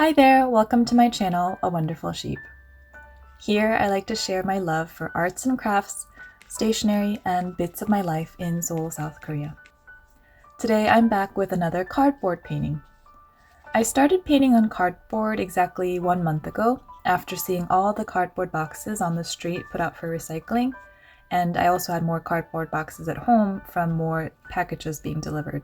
Hi there, welcome to my channel, A Wonderful Sheep. Here I like to share my love for arts and crafts, stationery, and bits of my life in Seoul, South Korea. Today I'm back with another cardboard painting. I started painting on cardboard exactly 1 month ago after seeing all the cardboard boxes on the street put out for recycling, and I also had more cardboard boxes at home from more packages being delivered.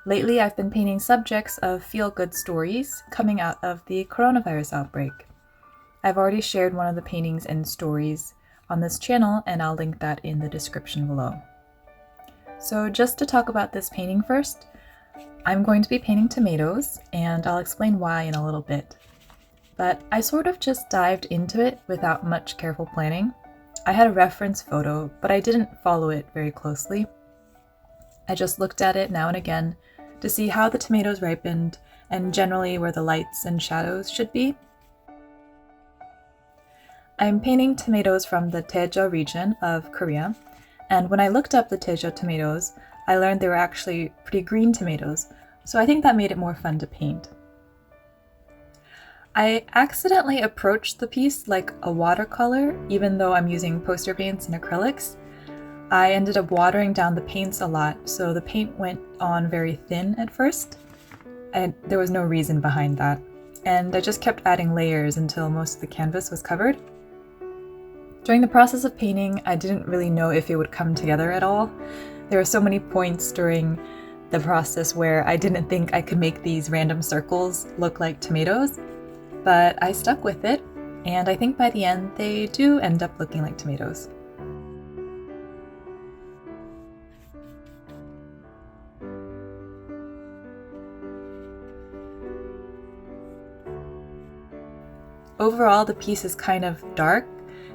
Lately, I've been painting subjects of feel-good stories coming out of the coronavirus outbreak. I've already shared one of the paintings and stories on this channel, and I'll link that in the description below. So just to talk about this painting first, I'm going to be painting tomatoes, and I'll explain why in a little bit. But I sort of just dived into it without much careful planning. I had a reference photo, but I didn't follow it very closely. I just looked at it now and again to see how the tomatoes ripened and generally where the lights and shadows should be. I'm painting tomatoes from the Daejeon region of Korea, and when I looked up the Daejeon tomatoes, I learned they were actually pretty green tomatoes, so I think that made it more fun to paint. I accidentally approached the piece like a watercolor, even though I'm using poster paints and acrylics. I ended up watering down the paints a lot, so the paint went on very thin at first. There was no reason behind that, and I just kept adding layers until most of the canvas was covered. During the process of painting, I didn't really know if it would come together at all. There were so many points during the process where I didn't think I could make these random circles look like tomatoes, but I stuck with it, and I think by the end they do end up looking like tomatoes. Overall, the piece is kind of dark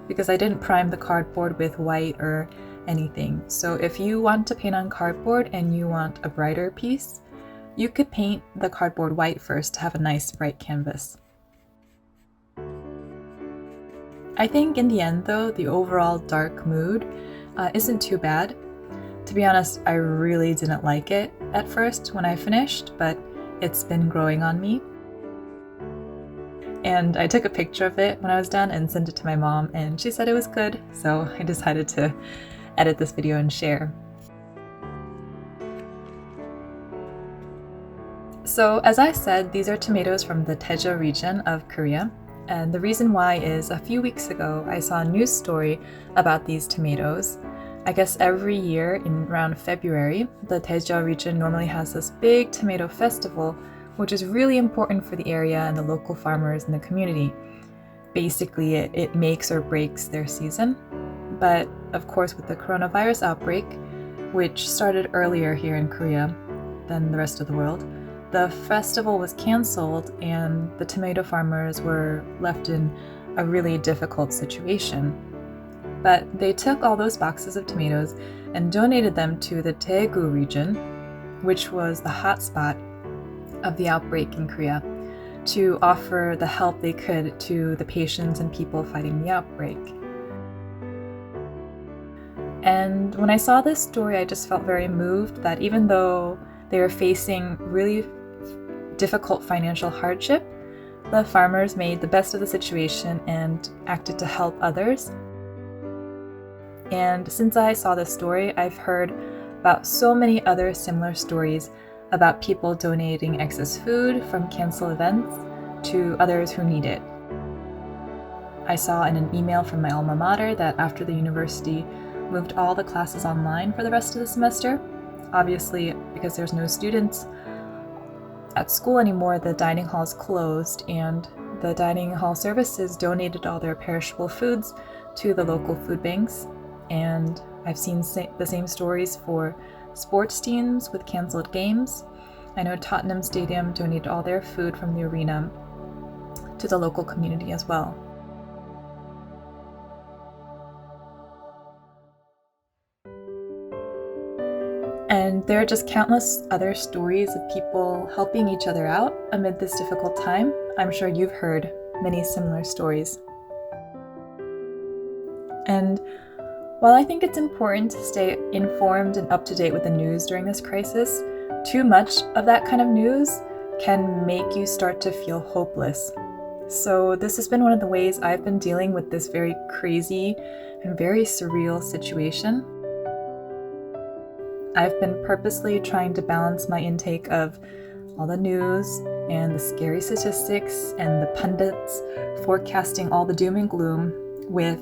because I didn't prime the cardboard with white or anything. So if you want to paint on cardboard and you want a brighter piece, you could paint the cardboard white first to have a nice bright canvas. I think in the end though, the overall dark mood isn't too bad. To be honest, I really didn't like it at first when I finished, but it's been growing on me. And I took a picture of it when I was done and sent it to my mom, and she said it was good, so I decided to edit this video and share. So as I said, these are tomatoes from the Daejeon region of Korea, and the reason why is a few weeks ago I saw a news story about these tomatoes. I guess every year in around February, the Daejeon region normally has this big tomato festival, which is really important for the area and the local farmers in the community. Basically, it makes or breaks their season. But of course, with the coronavirus outbreak, which started earlier here in Korea than the rest of the world, the festival was canceled and the tomato farmers were left in a really difficult situation. But they took all those boxes of tomatoes and donated them to the Daegu region, which was the hotspot of the outbreak in Korea, to offer the help they could to the patients and people fighting the outbreak. And when I saw this story, I just felt very moved that even though they were facing really difficult financial hardship, the farmers made the best of the situation and acted to help others. And since I saw this story, I've heard about so many other similar stories about people donating excess food from canceled events to others who need it. I saw in an email from my alma mater that after the university moved all the classes online for the rest of the semester, obviously because there's no students at school anymore, the dining halls closed, and the dining hall services donated all their perishable foods to the local food banks. And I've seen the same stories for sports teams with canceled games. I know Tottenham Stadium donated all their food from the arena to the local community as well. And there are just countless other stories of people helping each other out amid this difficult time. I'm sure you've heard many similar stories. And while I think it's important to stay informed and up to date with the news during this crisis, too much of that kind of news can make you start to feel hopeless. So this has been one of the ways I've been dealing with this very crazy and very surreal situation. I've been purposely trying to balance my intake of all the news and the scary statistics and the pundits forecasting all the doom and gloom with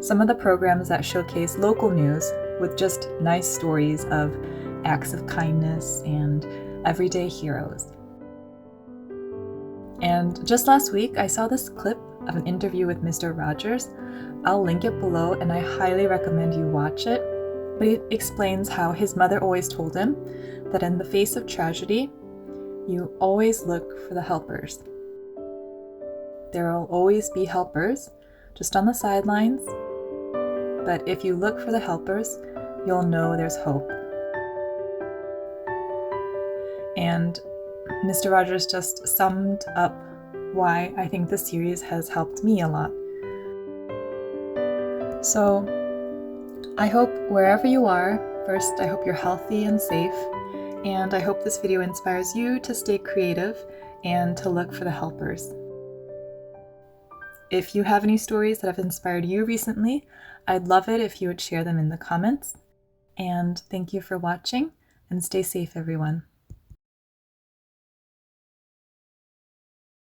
some of the programs that showcase local news with just nice stories of acts of kindness and everyday heroes. And just last week, I saw this clip of an interview with Mr. Rogers. I'll link it below and I highly recommend you watch it. But he explains how his mother always told him that in the face of tragedy, you always look for the helpers. There will always be helpers, just on the sidelines. But if you look for the helpers, you'll know there's hope. And Mr. Rogers just summed up why I think this series has helped me a lot. So I hope wherever you are, first I hope you're healthy and safe, and I hope this video inspires you to stay creative and to look for the helpers. If you have any stories that have inspired you recently, I'd love it if you would share them in the comments. And thank you for watching, and stay safe, everyone.